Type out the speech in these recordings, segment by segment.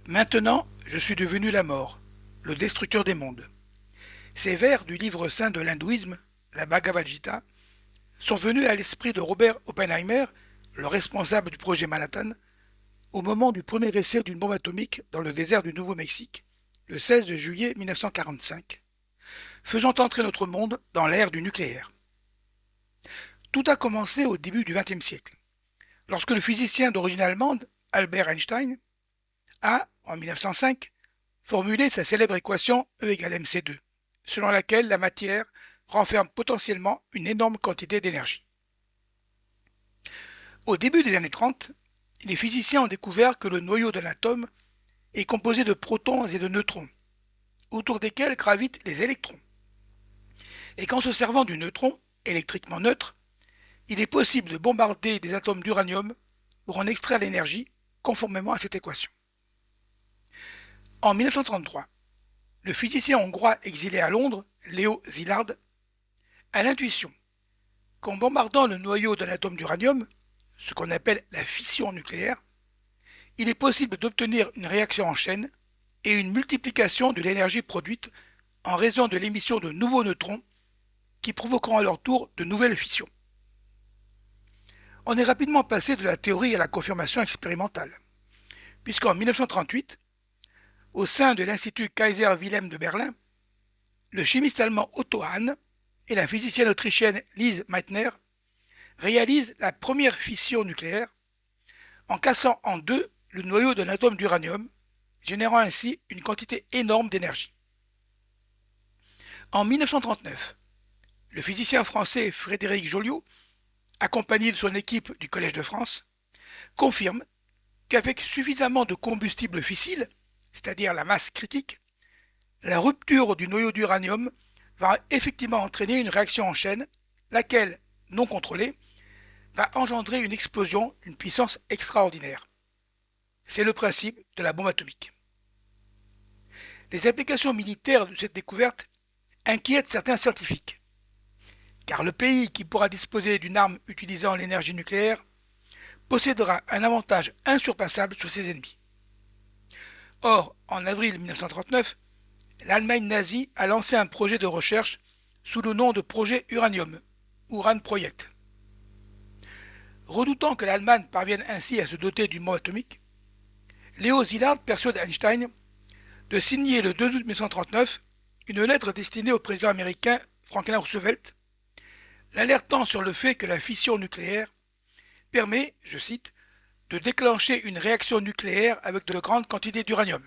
Maintenant, je suis devenu la mort, le destructeur des mondes. Ces vers du livre saint de l'hindouisme, la Bhagavad Gita, sont venus à l'esprit de Robert Oppenheimer, le responsable du projet Manhattan, au moment du premier essai d'une bombe atomique dans le désert du Nouveau-Mexique, le 16 juillet 1945, faisant entrer notre monde dans l'ère du nucléaire. Tout a commencé au début du XXe siècle, lorsque le physicien d'origine allemande, Albert Einstein, a, en 1905, formulé sa célèbre équation E égale mc2, selon laquelle la matière renferme potentiellement une énorme quantité d'énergie. Au début des années 30, les physiciens ont découvert que le noyau d'un atome est composé de protons et de neutrons, autour desquels gravitent les électrons. Et qu'en se servant du neutron, électriquement neutre, il est possible de bombarder des atomes d'uranium pour en extraire l'énergie conformément à cette équation. En 1933, le physicien hongrois exilé à Londres, Leo Szilard, a l'intuition qu'en bombardant le noyau d'un atome d'uranium, ce qu'on appelle la fission nucléaire, il est possible d'obtenir une réaction en chaîne et une multiplication de l'énergie produite en raison de l'émission de nouveaux neutrons qui provoqueront à leur tour de nouvelles fissions. On est rapidement passé de la théorie à la confirmation expérimentale, puisqu'en 1938, au sein de l'Institut Kaiser Wilhelm de Berlin, le chimiste allemand Otto Hahn et la physicienne autrichienne Lise Meitner réalisent la première fission nucléaire en cassant en deux le noyau d'un atome d'uranium, générant ainsi une quantité énorme d'énergie. En 1939, le physicien français Frédéric Joliot, accompagné de son équipe du Collège de France, confirme qu'avec suffisamment de combustible fissile, c'est-à-dire la masse critique, la rupture du noyau d'uranium va effectivement entraîner une réaction en chaîne, laquelle, non contrôlée, va engendrer une explosion d'une puissance extraordinaire. C'est le principe de la bombe atomique. Les applications militaires de cette découverte inquiètent certains scientifiques, car le pays qui pourra disposer d'une arme utilisant l'énergie nucléaire possédera un avantage insurpassable sur ses ennemis. Or, en avril 1939, l'Allemagne nazie a lancé un projet de recherche sous le nom de projet Uranium, Uranprojekt. Redoutant que l'Allemagne parvienne ainsi à se doter d'une bombe atomique, Leo Szilard persuade Einstein de signer le 2 août 1939 une lettre destinée au président américain Franklin Roosevelt, l'alertant sur le fait que la fission nucléaire permet, je cite, de déclencher une réaction nucléaire avec de grandes quantités d'uranium,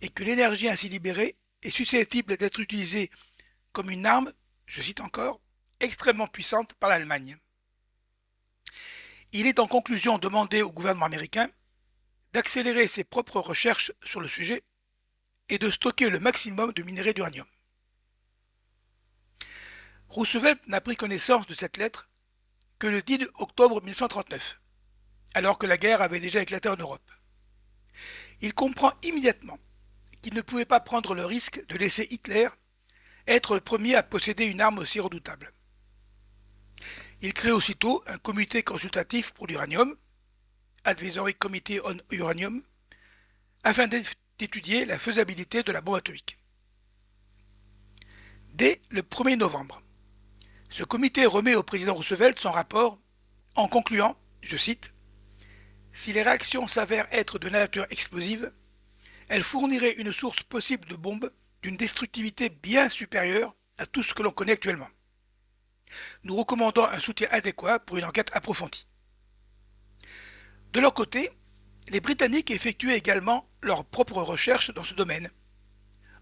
et que l'énergie ainsi libérée est susceptible d'être utilisée comme une arme, je cite encore, extrêmement puissante par l'Allemagne. Il est en conclusion demandé au gouvernement américain d'accélérer ses propres recherches sur le sujet et de stocker le maximum de minerais d'uranium. Roosevelt n'a pris connaissance de cette lettre que le 10 octobre 1939, alors que la guerre avait déjà éclaté en Europe. Il comprend immédiatement qu'il ne pouvait pas prendre le risque de laisser Hitler être le premier à posséder une arme aussi redoutable. Il crée aussitôt un comité consultatif pour l'uranium, Advisory Committee on Uranium, afin d'étudier la faisabilité de la bombe atomique. Dès le 1er novembre, ce comité remet au président Roosevelt son rapport en concluant, je cite, « Si les réactions s'avèrent être de nature explosive, elles fourniraient une source possible de bombes d'une destructivité bien supérieure à tout ce que l'on connaît actuellement. Nous recommandons un soutien adéquat pour une enquête approfondie. » De leur côté, les Britanniques effectuaient également leurs propres recherches dans ce domaine,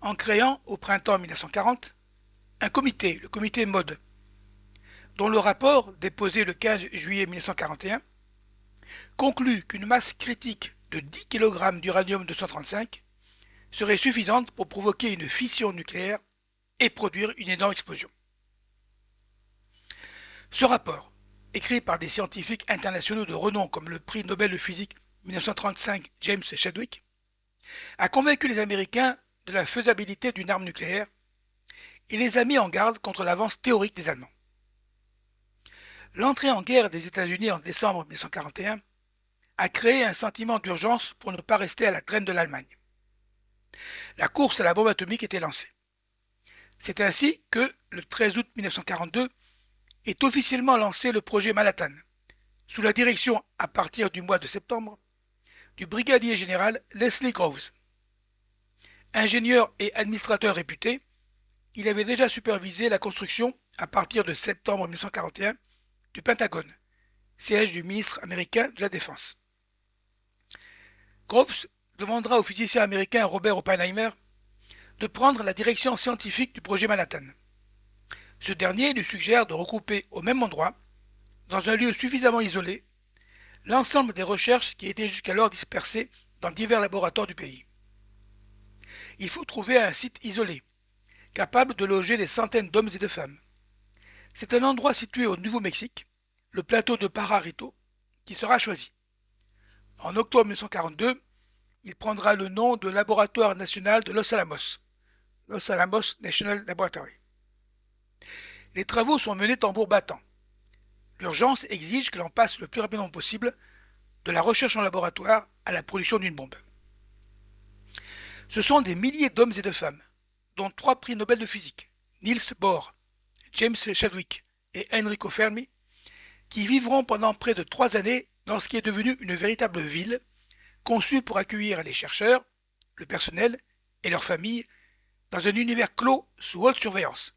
en créant, au printemps 1940, un comité, le comité MOD, dont le rapport, déposé le 15 juillet 1941, conclut qu'une masse critique de 10 kg d'uranium-235 serait suffisante pour provoquer une fission nucléaire et produire une énorme explosion. Ce rapport, écrit par des scientifiques internationaux de renom comme le prix Nobel de physique 1935 James Chadwick, a convaincu les Américains de la faisabilité d'une arme nucléaire et les a mis en garde contre l'avance théorique des Allemands. L'entrée en guerre des États-Unis en décembre 1941 a créé un sentiment d'urgence pour ne pas rester à la traîne de l'Allemagne. La course à la bombe atomique était lancée. C'est ainsi que, le 13 août 1942, est officiellement lancé le projet Manhattan, sous la direction, à partir du mois de septembre, du brigadier général Leslie Groves. Ingénieur et administrateur réputé, il avait déjà supervisé la construction, à partir de septembre 1941, du Pentagone, siège du ministre américain de la Défense. Groves demandera au physicien américain Robert Oppenheimer de prendre la direction scientifique du projet Manhattan. Ce dernier lui suggère de regrouper au même endroit, dans un lieu suffisamment isolé, l'ensemble des recherches qui étaient jusqu'alors dispersées dans divers laboratoires du pays. Il faut trouver un site isolé, capable de loger des centaines d'hommes et de femmes. C'est un endroit situé au Nouveau-Mexique, le plateau de Pajarito, qui sera choisi. En octobre 1942, il prendra le nom de Laboratoire national de Los Alamos National Laboratory. Les travaux sont menés tambour battant. L'urgence exige que l'on passe le plus rapidement possible de la recherche en laboratoire à la production d'une bombe. Ce sont des milliers d'hommes et de femmes, dont 3 prix Nobel de physique, Niels Bohr, James Chadwick et Enrico Fermi, qui vivront pendant près de 3 années dans ce qui est devenu une véritable ville, conçue pour accueillir les chercheurs, le personnel et leurs familles dans un univers clos sous haute surveillance,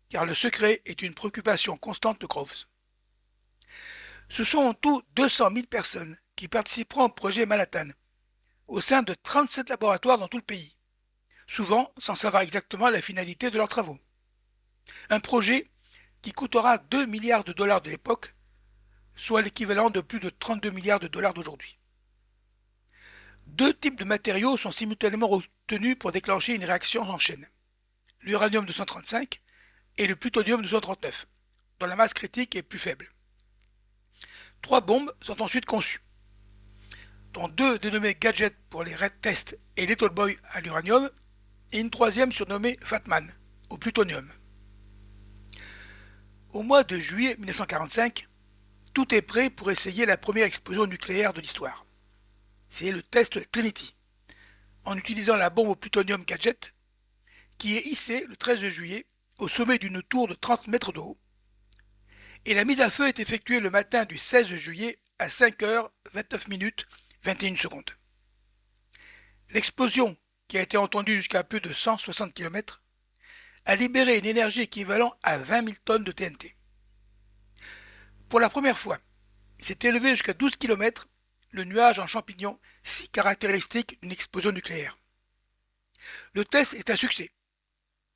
car le secret est une préoccupation constante de Groves. Ce sont en tout 200 000 personnes qui participeront au projet Manhattan, au sein de 37 laboratoires dans tout le pays, souvent sans savoir exactement la finalité de leurs travaux. Un projet qui coûtera 2 milliards de dollars de l'époque, soit l'équivalent de plus de 32 milliards de dollars d'aujourd'hui. 2 types de matériaux sont simultanément retenus pour déclencher une réaction en chaîne. L'uranium-235 et le plutonium-239, dont la masse critique est plus faible. 3 bombes sont ensuite conçues, dont 2 dénommées Gadget pour les Red Test et Little Boy à l'uranium, et une 3e surnommée Fatman, au plutonium. Au mois de juillet 1945, tout est prêt pour essayer la première explosion nucléaire de l'histoire. C'est le test Trinity, en utilisant la bombe au plutonium Gadget, qui est hissée le 13 juillet au sommet d'une tour de 30 mètres de haut. Et la mise à feu est effectuée le matin du 16 juillet à 5h29 21 secondes. L'explosion, qui a été entendue jusqu'à plus de 160 km, a libéré une énergie équivalente à 20 000 tonnes de TNT. Pour la première fois, s'est élevé jusqu'à 12 km le nuage en champignons si caractéristique d'une explosion nucléaire. Le test est un succès,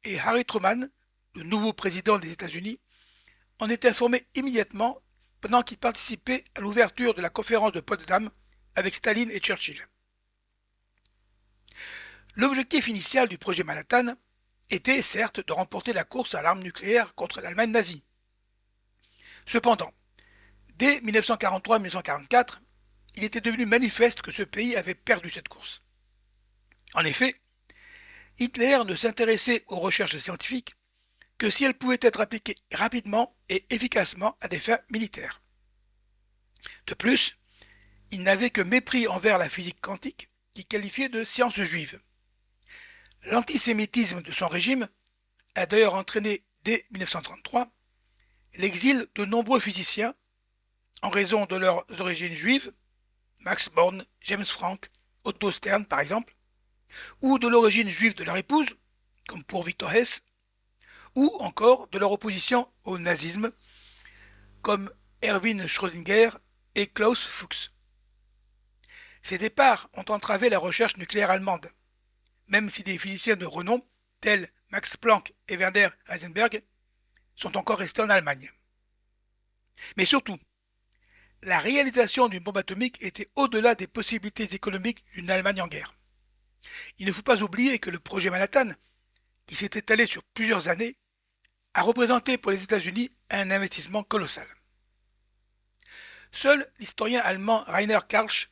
et Harry Truman, le nouveau président des États-Unis, en est informé immédiatement pendant qu'il participait à l'ouverture de la conférence de Potsdam avec Staline et Churchill. L'objectif initial du projet Manhattan était certes de remporter la course à l'arme nucléaire contre l'Allemagne nazie. Cependant, dès 1943-1944, il était devenu manifeste que ce pays avait perdu cette course. En effet, Hitler ne s'intéressait aux recherches scientifiques que si elles pouvaient être appliquées rapidement et efficacement à des fins militaires. De plus, il n'avait que mépris envers la physique quantique, qu'il qualifiait de science juive. L'antisémitisme de son régime a d'ailleurs entraîné, dès 1933, l'exil de nombreux physiciens en raison de leurs origines juives, Max Born, James Franck, Otto Stern par exemple, ou de l'origine juive de leur épouse, comme pour Victor Hess, ou encore de leur opposition au nazisme, comme Erwin Schrödinger et Klaus Fuchs. Ces départs ont entravé la recherche nucléaire allemande, même si des physiciens de renom, tels Max Planck et Werner Heisenberg, sont encore restés en Allemagne. Mais surtout, la réalisation d'une bombe atomique était au-delà des possibilités économiques d'une Allemagne en guerre. Il ne faut pas oublier que le projet Manhattan, qui s'est étalé sur plusieurs années, a représenté pour les États-Unis un investissement colossal. Seul l'historien allemand Rainer Karlsch,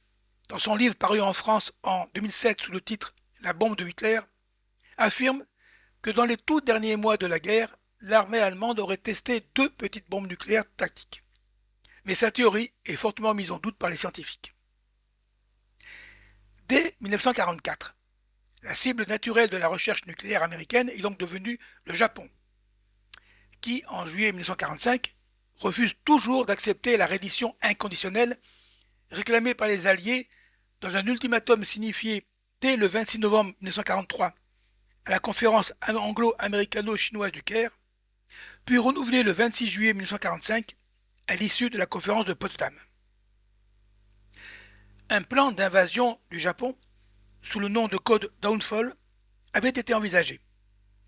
dans son livre paru en France en 2007 sous le titre « La bombe de Hitler », affirme que dans les tout derniers mois de la guerre, l'armée allemande aurait testé 2 petites bombes nucléaires tactiques. Mais sa théorie est fortement mise en doute par les scientifiques. 1944. La cible naturelle de la recherche nucléaire américaine est donc devenue le Japon, qui, en juillet 1945, refuse toujours d'accepter la reddition inconditionnelle réclamée par les Alliés dans un ultimatum signifié dès le 26 novembre 1943 à la conférence anglo-américano-chinoise du Caire, puis renouvelé le 26 juillet 1945 à l'issue de la conférence de Potsdam. Un plan d'invasion du Japon, sous le nom de code Downfall, avait été envisagé,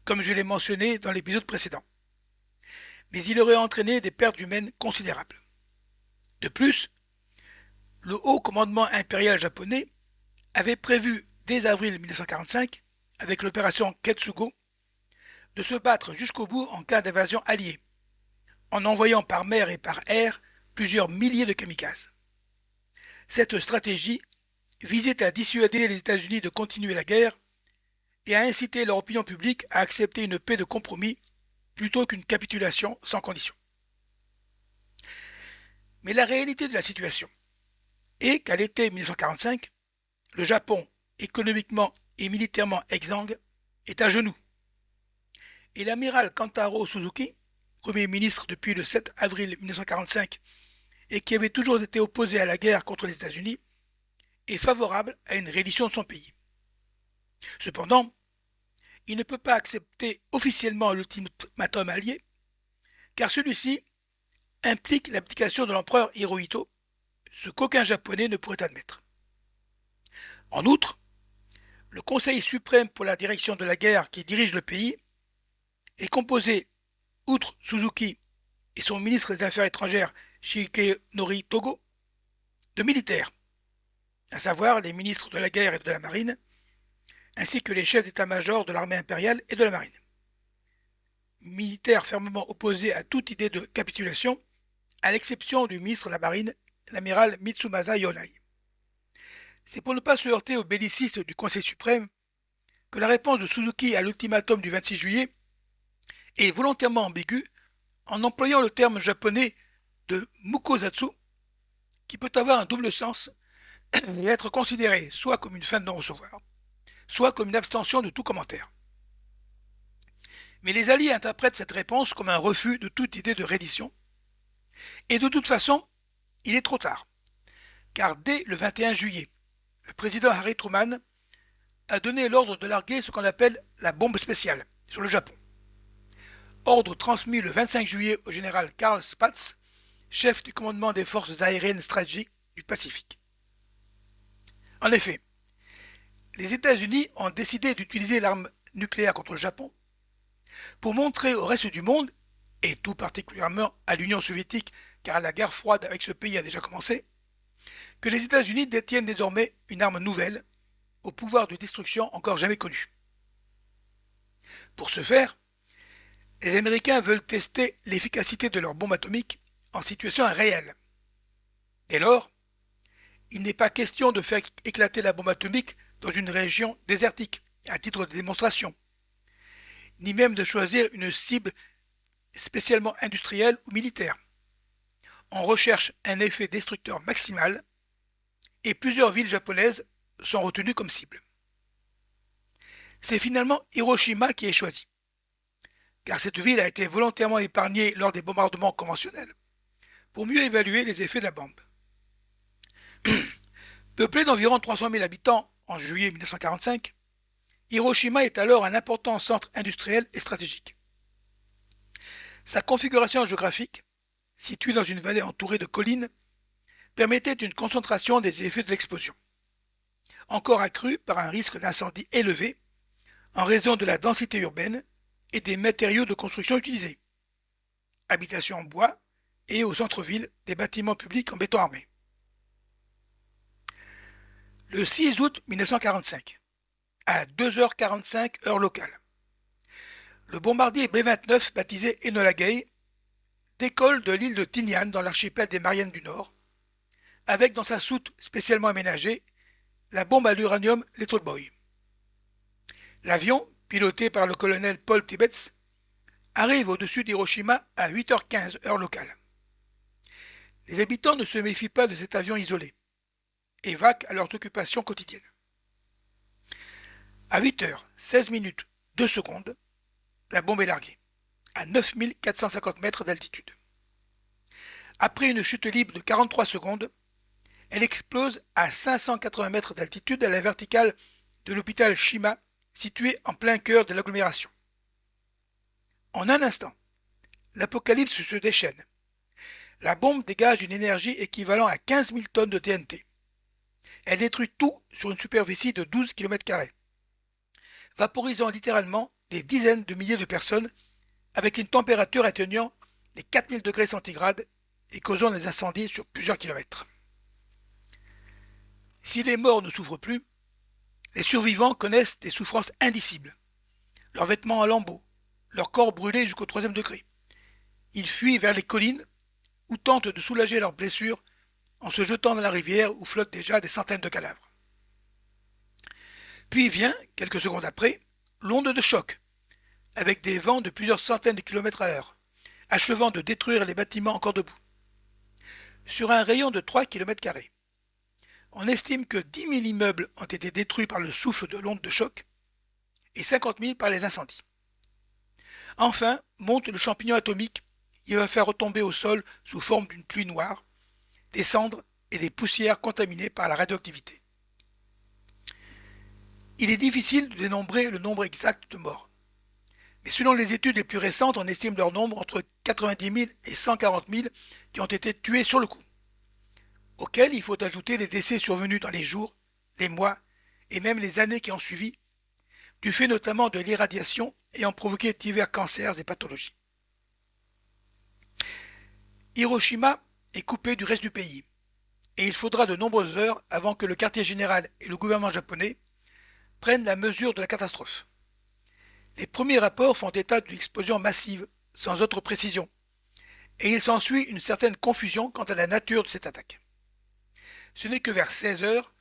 comme je l'ai mentionné dans l'épisode précédent. Mais il aurait entraîné des pertes humaines considérables. De plus, le haut commandement impérial japonais avait prévu dès avril 1945, avec l'opération Ketsugo, de se battre jusqu'au bout en cas d'invasion alliée, en envoyant par mer et par air plusieurs milliers de kamikazes. Cette stratégie visait à dissuader les États-Unis de continuer la guerre et à inciter leur opinion publique à accepter une paix de compromis plutôt qu'une capitulation sans condition. Mais la réalité de la situation est qu'à l'été 1945, le Japon, économiquement et militairement exsangue, est à genoux. Et l'amiral Kantaro Suzuki, Premier ministre depuis le 7 avril 1945 et qui avait toujours été opposé à la guerre contre les États-Unis, est favorable à une reddition de son pays. Cependant, il ne peut pas accepter officiellement l'ultimatum allié, car celui-ci implique l'abdication de l'empereur Hirohito, ce qu'aucun Japonais ne pourrait admettre. En outre, le Conseil suprême pour la direction de la guerre qui dirige le pays est composé, outre Suzuki et son ministre des Affaires étrangères Shigenori Togo, de militaires, à savoir les ministres de la guerre et de la marine, ainsi que les chefs d'état-major de l'armée impériale et de la marine. Militaires fermement opposés à toute idée de capitulation, à l'exception du ministre de la marine, l'amiral Mitsumasa Yonai. C'est pour ne pas se heurter aux bellicistes du Conseil suprême que la réponse de Suzuki à l'ultimatum du 26 juillet est volontairement ambiguë en employant le terme japonais de mukozatsu, qui peut avoir un double sens et être considéré soit comme une fin de non-recevoir, soit comme une abstention de tout commentaire. Mais les Alliés interprètent cette réponse comme un refus de toute idée de reddition, et de toute façon, il est trop tard, car dès le 21 juillet, le président Harry Truman a donné l'ordre de larguer ce qu'on appelle la bombe spéciale sur le Japon. Ordre transmis le 25 juillet au général Karl Spaatz, chef du commandement des forces aériennes stratégiques du Pacifique. En effet, les États-Unis ont décidé d'utiliser l'arme nucléaire contre le Japon pour montrer au reste du monde, et tout particulièrement à l'Union soviétique, car la guerre froide avec ce pays a déjà commencé, que les États-Unis détiennent désormais une arme nouvelle, au pouvoir de destruction encore jamais connu. Pour ce faire, les Américains veulent tester l'efficacité de leur bombe atomique en situation réelle. Dès lors, il n'est pas question de faire éclater la bombe atomique dans une région désertique, à titre de démonstration, ni même de choisir une cible spécialement industrielle ou militaire. On recherche un effet destructeur maximal et plusieurs villes japonaises sont retenues comme cibles. C'est finalement Hiroshima qui est choisie, car cette ville a été volontairement épargnée lors des bombardements conventionnels, pour mieux évaluer les effets de la bombe. Peuplée d'environ 300 000 habitants en juillet 1945, Hiroshima est alors un important centre industriel et stratégique. Sa configuration géographique, située dans une vallée entourée de collines, permettait une concentration des effets de l'explosion, encore accrue par un risque d'incendie élevé en raison de la densité urbaine et des matériaux de construction utilisés, habitations en bois et au centre-ville des bâtiments publics en béton armé. Le 6 août 1945, à 2h45 heure locale, le bombardier B-29 baptisé Enola Gay décolle de l'île de Tinian dans l'archipel des Mariannes du Nord, avec dans sa soute spécialement aménagée la bombe à l'uranium Little Boy. L'avion, piloté par le colonel Paul Tibbets, arrive au-dessus d'Hiroshima à 8h15 heure locale. Les habitants ne se méfient pas de cet avion isolé et vaquent à leurs occupations quotidiennes. À 8h16 2 secondes, la bombe est larguée, à 9450 mètres d'altitude. Après une chute libre de 43 secondes, elle explose à 580 mètres d'altitude à la verticale de l'hôpital Shima, situé en plein cœur de l'agglomération. En un instant, l'apocalypse se déchaîne. La bombe dégage une énergie équivalente à 15 000 tonnes de TNT. Elle détruit tout sur une superficie de 12 km², vaporisant littéralement des dizaines de milliers de personnes avec une température atteignant les 4000 degrés centigrades et causant des incendies sur plusieurs kilomètres. Si les morts ne souffrent plus, les survivants connaissent des souffrances indicibles. Leurs vêtements en lambeaux, leur corps brûlé jusqu'au 3e degré. Ils fuient vers les collines ou tentent de soulager leurs blessures en se jetant dans la rivière où flottent déjà des centaines de cadavres. Puis vient, quelques secondes après, l'onde de choc, avec des vents de plusieurs centaines de kilomètres à l'heure, achevant de détruire les bâtiments encore debout. Sur un rayon de 3 km², on estime que 10 000 immeubles ont été détruits par le souffle de l'onde de choc et 50 000 par les incendies. Enfin, monte le champignon atomique qui va faire retomber au sol sous forme d'une pluie noire, des cendres et des poussières contaminées par la radioactivité. Il est difficile de dénombrer le nombre exact de morts. Mais selon les études les plus récentes, on estime leur nombre entre 90 000 et 140 000 qui ont été tués sur le coup, auxquels il faut ajouter les décès survenus dans les jours, les mois et même les années qui ont suivi, du fait notamment de l'irradiation ayant provoqué divers cancers et pathologies. Hiroshima est coupé du reste du pays, et il faudra de nombreuses heures avant que le quartier général et le gouvernement japonais prennent la mesure de la catastrophe. Les premiers rapports font état d'une explosion massive, sans autre précision, et il s'ensuit une certaine confusion quant à la nature de cette attaque. Ce n'est que vers 16 heures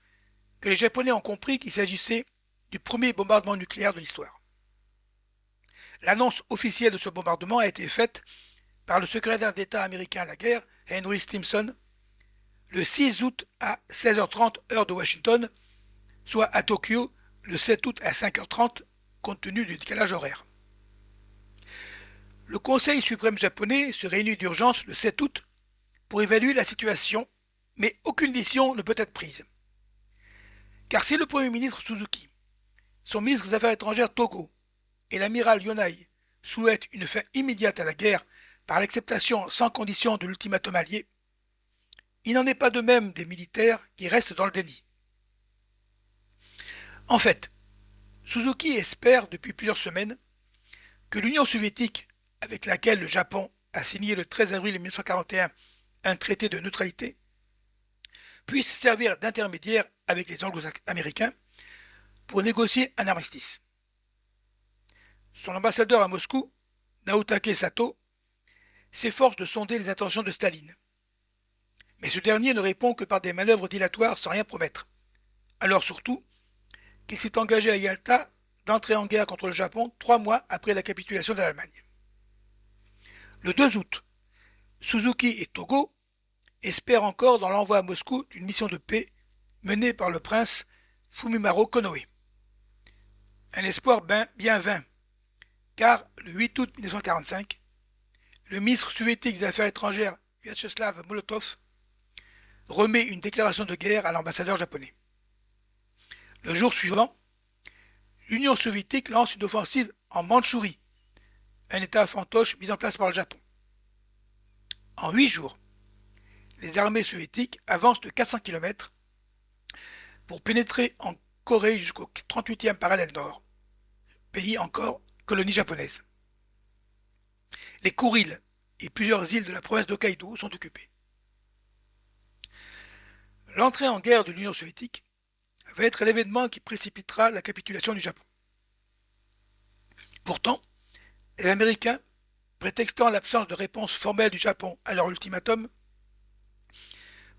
que les Japonais ont compris qu'il s'agissait du premier bombardement nucléaire de l'histoire. L'annonce officielle de ce bombardement a été faite par le secrétaire d'État américain à la guerre, Henry Stimson, le 6 août à 16h30 heure de Washington, soit à Tokyo le 7 août à 5h30, compte tenu du décalage horaire. Le Conseil suprême japonais se réunit d'urgence le 7 août pour évaluer la situation, mais aucune décision ne peut être prise. Car si le Premier ministre Suzuki, son ministre des Affaires étrangères Togo et l'amiral Yonai souhaitent une fin immédiate à la guerre par l'acceptation sans condition de l'ultimatum allié, il n'en est pas de même des militaires qui restent dans le déni. En fait, Suzuki espère depuis plusieurs semaines que l'Union soviétique, avec laquelle le Japon a signé le 13 avril 1941 un traité de neutralité, puisse servir d'intermédiaire avec les Anglo-Américains pour négocier un armistice. Son ambassadeur à Moscou, Naotake Sato, s'efforce de sonder les intentions de Staline. Mais ce dernier ne répond que par des manœuvres dilatoires sans rien promettre. Alors surtout qu'il s'est engagé à Yalta d'entrer en guerre contre le Japon 3 mois après la capitulation de l'Allemagne. Le 2 août, Suzuki et Togo espèrent encore dans l'envoi à Moscou d'une mission de paix menée par le prince Fumimaro Konoe. Un espoir bien vain, car le 8 août 1945, le ministre soviétique des Affaires étrangères Vyacheslav Molotov remet une déclaration de guerre à l'ambassadeur japonais. Le jour suivant, l'Union soviétique lance une offensive en Mandchourie, un état fantoche mis en place par le Japon. En 8 jours, les armées soviétiques avancent de 400 km pour pénétrer en Corée jusqu'au 38e parallèle nord, pays encore colonie japonaise. Les Kouriles et plusieurs îles de la province d'Hokkaido sont occupées. L'entrée en guerre de l'Union soviétique va être l'événement qui précipitera la capitulation du Japon. Pourtant, les Américains, prétextant l'absence de réponse formelle du Japon à leur ultimatum,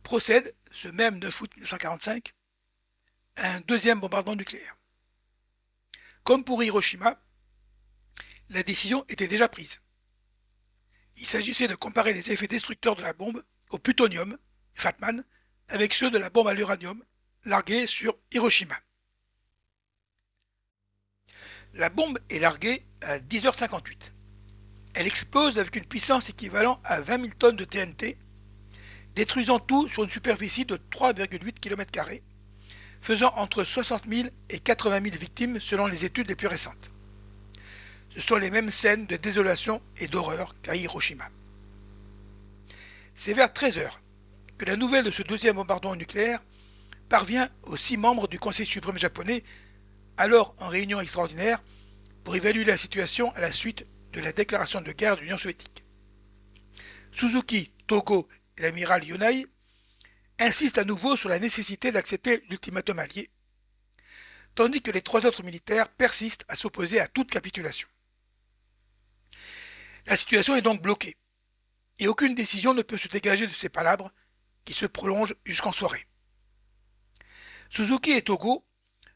procèdent, ce même 9 août 1945, à un deuxième bombardement nucléaire. Comme pour Hiroshima, la décision était déjà prise. Il s'agissait de comparer les effets destructeurs de la bombe au plutonium, Fatman, avec ceux de la bombe à l'uranium larguée sur Hiroshima. La bombe est larguée à 10h58. Elle explose avec une puissance équivalente à 20 000 tonnes de TNT, détruisant tout sur une superficie de 3,8 km², faisant entre 60 000 et 80 000 victimes selon les études les plus récentes. Ce sont les mêmes scènes de désolation et d'horreur qu'à Hiroshima. C'est vers 13 heures que la nouvelle de ce deuxième bombardement nucléaire parvient aux 6 membres du Conseil suprême japonais, alors en réunion extraordinaire, pour évaluer la situation à la suite de la déclaration de guerre de l'Union soviétique. Suzuki, Togo et l'amiral Yonai insistent à nouveau sur la nécessité d'accepter l'ultimatum allié, tandis que les 3 autres militaires persistent à s'opposer à toute capitulation. La situation est donc bloquée, et aucune décision ne peut se dégager de ces palabres qui se prolongent jusqu'en soirée. Suzuki et Togo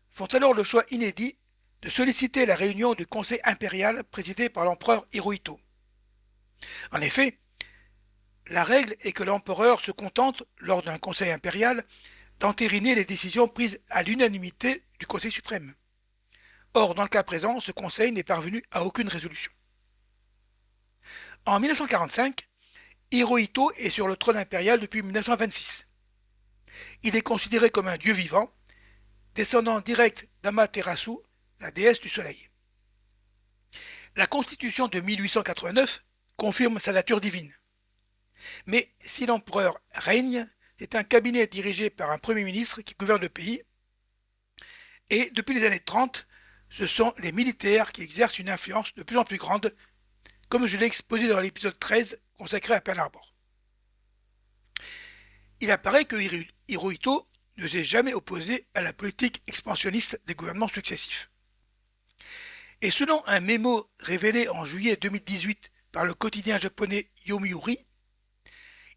font alors le choix inédit de solliciter la réunion du Conseil impérial présidé par l'empereur Hirohito. En effet, la règle est que l'empereur se contente, lors d'un conseil impérial, d'entériner les décisions prises à l'unanimité du Conseil suprême. Or, dans le cas présent, ce conseil n'est parvenu à aucune résolution. En 1945, Hirohito est sur le trône impérial depuis 1926. Il est considéré comme un dieu vivant, descendant direct d'Amaterasu, la déesse du soleil. La constitution de 1889 confirme sa nature divine. Mais si l'empereur règne, c'est un cabinet dirigé par un premier ministre qui gouverne le pays, et depuis les années 30, ce sont les militaires qui exercent une influence de plus en plus grande, comme je l'ai exposé dans l'épisode 13 consacré à Pearl Harbor. Il apparaît que Hirohito ne s'est jamais opposé à la politique expansionniste des gouvernements successifs. Et selon un mémo révélé en juillet 2018 par le quotidien japonais Yomiuri,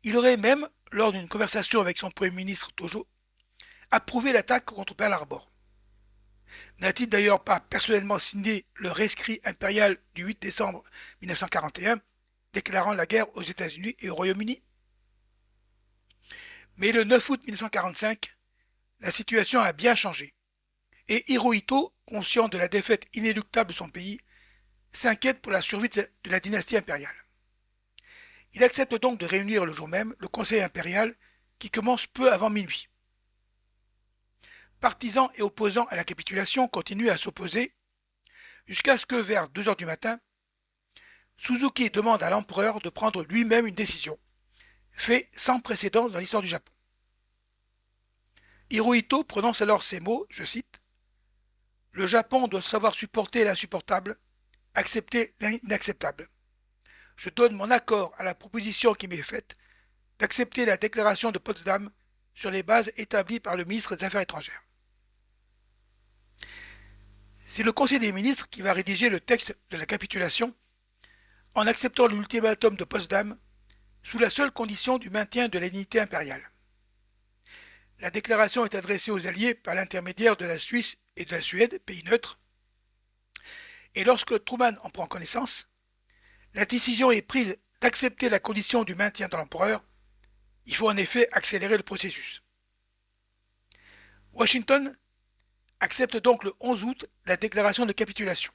il aurait même, lors d'une conversation avec son premier ministre Tojo, approuvé l'attaque contre Pearl Harbor. N'a-t-il d'ailleurs pas personnellement signé le rescrit impérial du 8 décembre 1941, déclarant la guerre aux États-Unis et au Royaume-Uni? Mais le 9 août 1945, la situation a bien changé, et Hirohito, conscient de la défaite inéluctable de son pays, s'inquiète pour la survie de la dynastie impériale. Il accepte donc de réunir le jour même le Conseil impérial qui commence peu avant minuit. Partisans et opposants à la capitulation continuent à s'opposer jusqu'à ce que, vers 2 heures du matin, Suzuki demande à l'empereur de prendre lui-même une décision, fait sans précédent dans l'histoire du Japon. Hirohito prononce alors ces mots, je cite, « Le Japon doit savoir supporter l'insupportable, accepter l'inacceptable. Je donne mon accord à la proposition qui m'est faite d'accepter la déclaration de Potsdam sur les bases établies par le ministre des Affaires étrangères. » C'est le Conseil des ministres qui va rédiger le texte de la capitulation en acceptant l'ultimatum de Potsdam sous la seule condition du maintien de l'unité impériale. La déclaration est adressée aux Alliés par l'intermédiaire de la Suisse et de la Suède, pays neutres, et lorsque Truman en prend connaissance, la décision est prise d'accepter la condition du maintien de l'empereur. Il faut en effet accélérer le processus. Washington accepte donc le 11 août la déclaration de capitulation.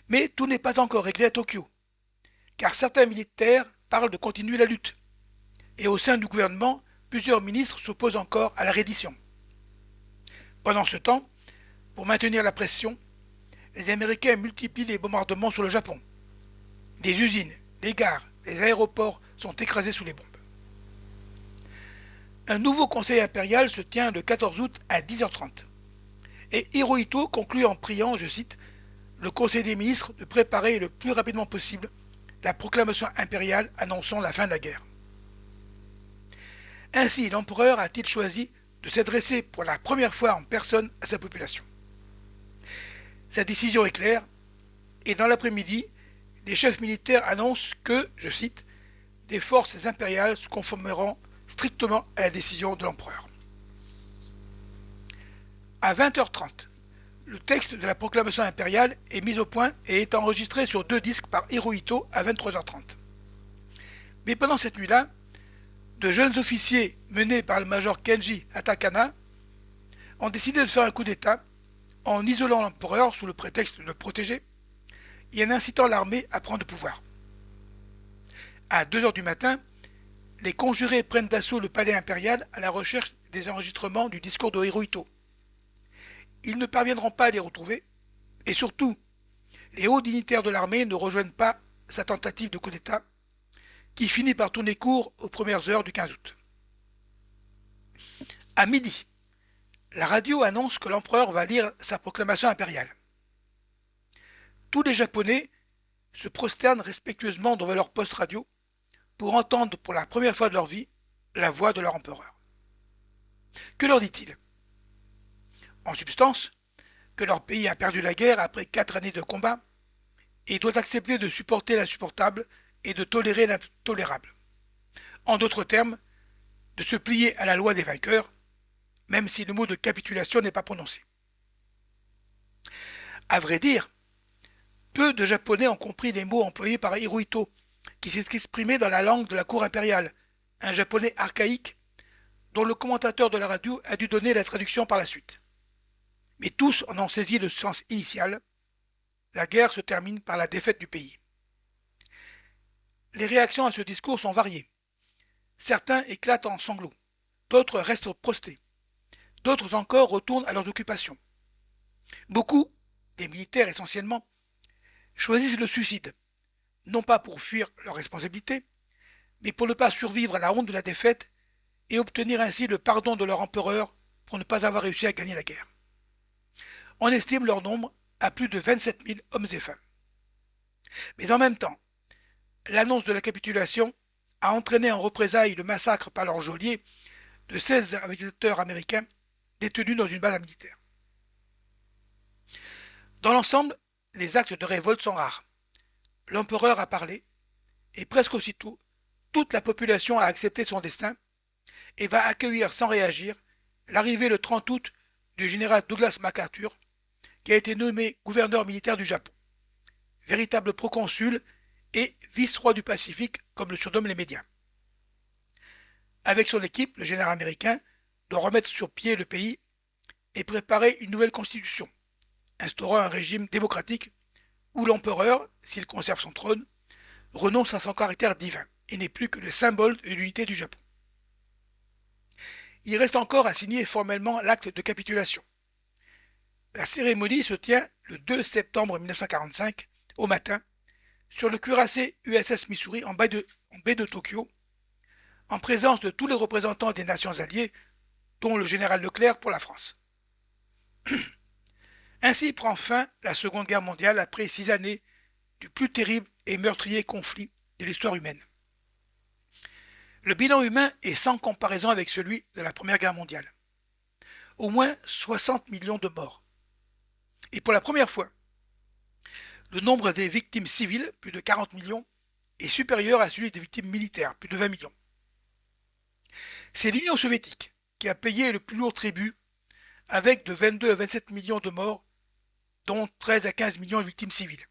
Mais tout n'est pas encore réglé à Tokyo, car certains militaires parlent de continuer la lutte, et au sein du gouvernement, plusieurs ministres s'opposent encore à la reddition. Pendant ce temps, pour maintenir la pression, les Américains multiplient les bombardements sur le Japon. Les usines, les gares, les aéroports sont écrasés sous les bombes. Un nouveau conseil impérial se tient le 14 août à 10h30. Et Hirohito conclut en priant, je cite, « le Conseil des ministres de préparer le plus rapidement possible la proclamation impériale annonçant la fin de la guerre. » Ainsi, l'empereur a-t-il choisi de s'adresser pour la première fois en personne à sa population. Sa décision est claire, et dans l'après-midi, les chefs militaires annoncent que, je cite, « les forces impériales se conformeront strictement à la décision de l'empereur. » À 20h30, le texte de la proclamation impériale est mis au point et est enregistré sur 2 disques par Hirohito à 23h30. Mais pendant cette nuit-là, de jeunes officiers menés par le major Kenji Hatakana ont décidé de faire un coup d'État en isolant l'empereur sous le prétexte de le protéger et en incitant l'armée à prendre le pouvoir. À 2 heures du matin, les conjurés prennent d'assaut le palais impérial à la recherche des enregistrements du discours de Hirohito. Ils ne parviendront pas à les retrouver, et surtout, les hauts dignitaires de l'armée ne rejoignent pas sa tentative de coup d'État, qui finit par tourner court aux premières heures du 15 août. À midi, la radio annonce que l'empereur va lire sa proclamation impériale. Tous les Japonais se prosternent respectueusement devant leur poste radio pour entendre pour la première fois de leur vie la voix de leur empereur. Que leur dit-il? En substance, que leur pays a perdu la guerre après 4 années de combat et doit accepter de supporter l'insupportable et de tolérer l'intolérable. En d'autres termes, de se plier à la loi des vainqueurs, même si le mot de capitulation n'est pas prononcé. À vrai dire, peu de Japonais ont compris les mots employés par Hirohito, qui s'est exprimé dans la langue de la cour impériale, un japonais archaïque dont le commentateur de la radio a dû donner la traduction par la suite. Mais tous en ont saisi le sens initial. La guerre se termine par la défaite du pays. Les réactions à ce discours sont variées. Certains éclatent en sanglots, d'autres restent prostrés, d'autres encore retournent à leurs occupations. Beaucoup, des militaires essentiellement, choisissent le suicide, non pas pour fuir leurs responsabilités, mais pour ne pas survivre à la honte de la défaite et obtenir ainsi le pardon de leur empereur pour ne pas avoir réussi à gagner la guerre. On estime leur nombre à plus de 27 000 hommes et femmes. Mais en même temps, l'annonce de la capitulation a entraîné en représailles le massacre par leurs geôliers de 16 aviateurs américains détenus dans une base militaire. Dans l'ensemble, les actes de révolte sont rares. L'empereur a parlé, et presque aussitôt, toute la population a accepté son destin et va accueillir sans réagir l'arrivée le 30 août du général Douglas MacArthur, qui a été nommé gouverneur militaire du Japon, véritable proconsul et vice-roi du Pacifique, comme le surnomment les médias. Avec son équipe, le général américain doit remettre sur pied le pays et préparer une nouvelle constitution, instaurant un régime démocratique où l'empereur, s'il conserve son trône, renonce à son caractère divin et n'est plus que le symbole de l'unité du Japon. Il reste encore à signer formellement l'acte de capitulation. La cérémonie se tient le 2 septembre 1945, au matin, sur le cuirassé USS Missouri en baie de Tokyo, en présence de tous les représentants des nations alliées, dont le général Leclerc pour la France. Ainsi prend fin la Seconde Guerre mondiale après 6 années du plus terrible et meurtrier conflit de l'histoire humaine. Le bilan humain est sans comparaison avec celui de la Première Guerre mondiale. Au moins 60 millions de morts. Et pour la première fois, le nombre des victimes civiles, plus de 40 millions, est supérieur à celui des victimes militaires, plus de 20 millions. C'est l'Union soviétique qui a payé le plus lourd tribut, avec de 22 à 27 millions de morts, dont 13 à 15 millions de victimes civiles,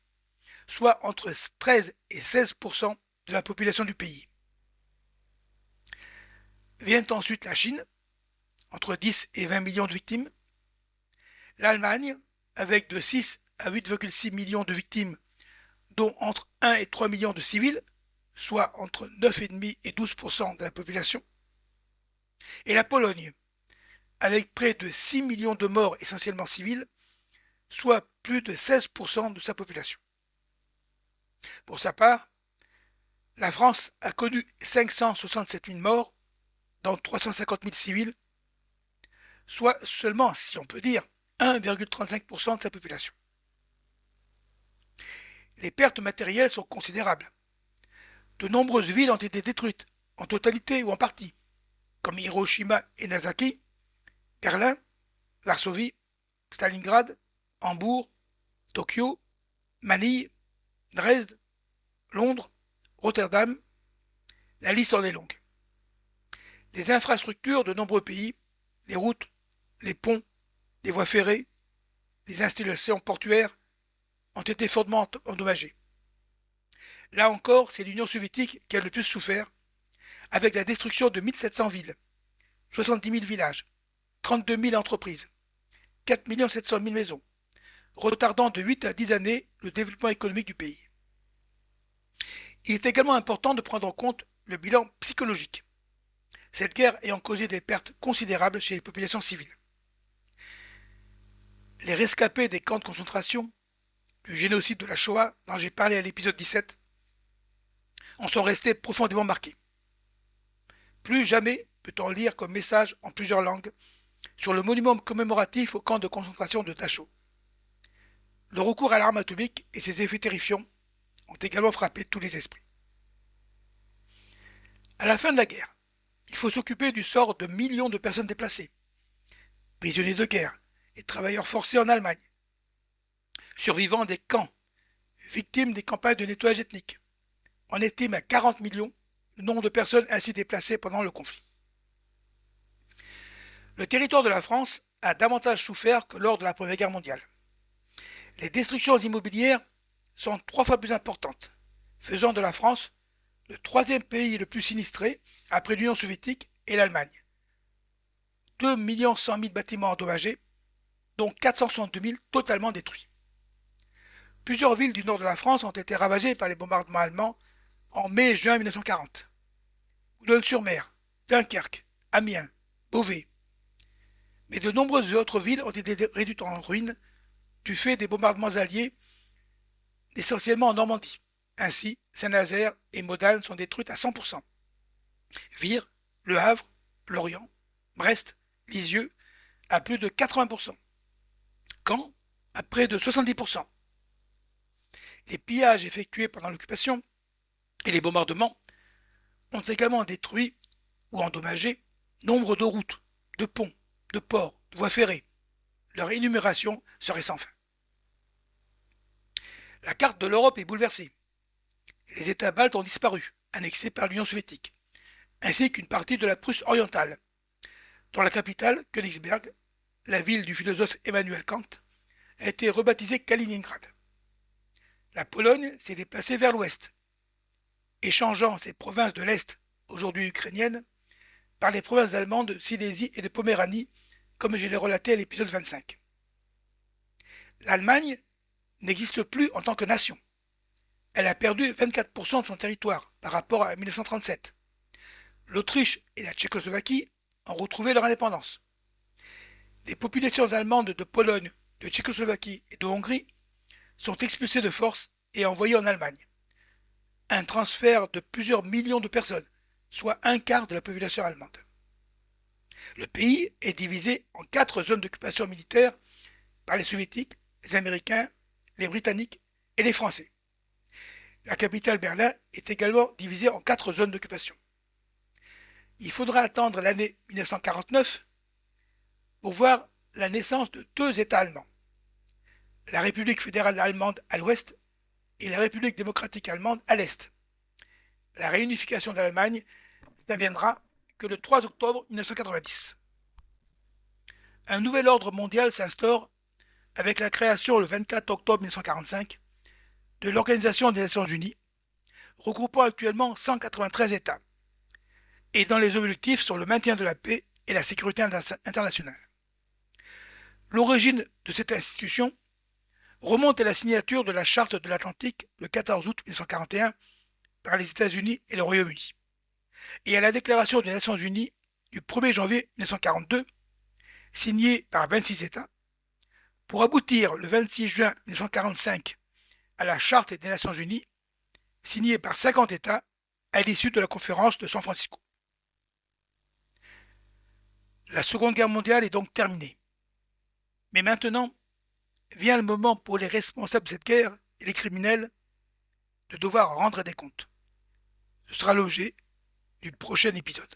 soit entre 13 et 16% de la population du pays. Vient ensuite la Chine, entre 10 et 20 millions de victimes, l'Allemagne, avec de 6 à 8,6 millions de victimes, dont entre 1 et 3 millions de civils, soit entre 9,5 et 12% de la population, et la Pologne, avec près de 6 millions de morts essentiellement civils, soit plus de 16% de sa population. Pour sa part, la France a connu 567 000 morts, dont 350 000 civils, soit seulement, si on peut dire, 1,35% de sa population. Les pertes matérielles sont considérables. De nombreuses villes ont été détruites, en totalité ou en partie, comme Hiroshima et Nagasaki, Berlin, Varsovie, Stalingrad, Hambourg, Tokyo, Manille, Dresde, Londres, Rotterdam. La liste en est longue. Les infrastructures de nombreux pays, les routes, les ponts, les voies ferrées, les installations portuaires ont été fortement endommagées. Là encore, c'est l'Union soviétique qui a le plus souffert, avec la destruction de 1700 villes, 70 000 villages, 32 000 entreprises, 4 700 000 maisons, retardant de 8 à 10 années le développement économique du pays. Il est également important de prendre en compte le bilan psychologique, cette guerre ayant causé des pertes considérables chez les populations civiles. Les rescapés des camps de concentration, du génocide de la Shoah dont j'ai parlé à l'épisode 17, en sont restés profondément marqués. Plus jamais peut-on lire comme message en plusieurs langues sur le monument commémoratif au camp de concentration de Dachau. Le recours à l'arme atomique et ses effets terrifiants ont également frappé tous les esprits. À la fin de la guerre, il faut s'occuper du sort de millions de personnes déplacées, prisonniers de guerre et travailleurs forcés en Allemagne, survivants des camps, victimes des campagnes de nettoyage ethnique. On estime à 40 millions le nombre de personnes ainsi déplacées pendant le conflit. Le territoire de la France a davantage souffert que lors de la Première Guerre mondiale. Les destructions immobilières sont 3 fois plus importantes, faisant de la France le 3e pays le plus sinistré après l'Union soviétique et l'Allemagne. 2 100 000 bâtiments endommagés, dont 462 000 totalement détruits. Plusieurs villes du nord de la France ont été ravagées par les bombardements allemands en mai et juin 1940. Boulogne-sur-Mer, Dunkerque, Amiens, Beauvais. Mais de nombreuses autres villes ont été réduites en ruines du fait des bombardements alliés, essentiellement en Normandie. Ainsi, Saint-Nazaire et Modane sont détruites à 100%. Vire, Le Havre, Lorient, Brest, Lisieux à plus de 80%. Caen à près de 70%. Les pillages effectués pendant l'occupation et les bombardements ont également détruit ou endommagé nombre de routes, de ponts, de ports, de voies ferrées. Leur énumération serait sans fin. La carte de l'Europe est bouleversée. Les États baltes ont disparu, annexés par l'Union soviétique, ainsi qu'une partie de la Prusse orientale, dont la capitale, Königsberg, la ville du philosophe Emmanuel Kant, a été rebaptisée Kaliningrad. La Pologne s'est déplacée vers l'ouest, échangeant ses provinces de l'Est, aujourd'hui ukrainiennes, par les provinces allemandes de Silésie et de Poméranie, comme je l'ai relaté à l'épisode 25. L'Allemagne n'existe plus en tant que nation. Elle a perdu 24% de son territoire par rapport à 1937. L'Autriche et la Tchécoslovaquie ont retrouvé leur indépendance. Les populations allemandes de Pologne, de Tchécoslovaquie et de Hongrie sont expulsées de force et envoyées en Allemagne. Un transfert de plusieurs millions de personnes, soit un quart de la population allemande. Le pays est divisé en 4 zones d'occupation militaire par les soviétiques, les américains, les britanniques et les français. La capitale Berlin est également divisée en 4 zones d'occupation. Il faudra attendre l'année 1949 pour voir la naissance de 2 États allemands, la République fédérale allemande à l'ouest et la République démocratique allemande à l'est. La réunification de l'Allemagne n'adviendra que le 3 octobre 1990. Un nouvel ordre mondial s'instaure avec la création le 24 octobre 1945 de l'Organisation des Nations Unies, regroupant actuellement 193 États, et dont les objectifs sont le maintien de la paix et la sécurité internationale. L'origine de cette institution remonte à la signature de la Charte de l'Atlantique le 14 août 1941 par les États-Unis et le Royaume-Uni, et à la Déclaration des Nations Unies du 1er janvier 1942, signée par 26 États, pour aboutir le 26 juin 1945 à la Charte des Nations Unies, signée par 50 États à l'issue de la conférence de San Francisco. La Seconde Guerre mondiale est donc terminée. Mais maintenant, vient le moment pour les responsables de cette guerre et les criminels de devoir rendre des comptes. Ce sera l'objet du prochain épisode.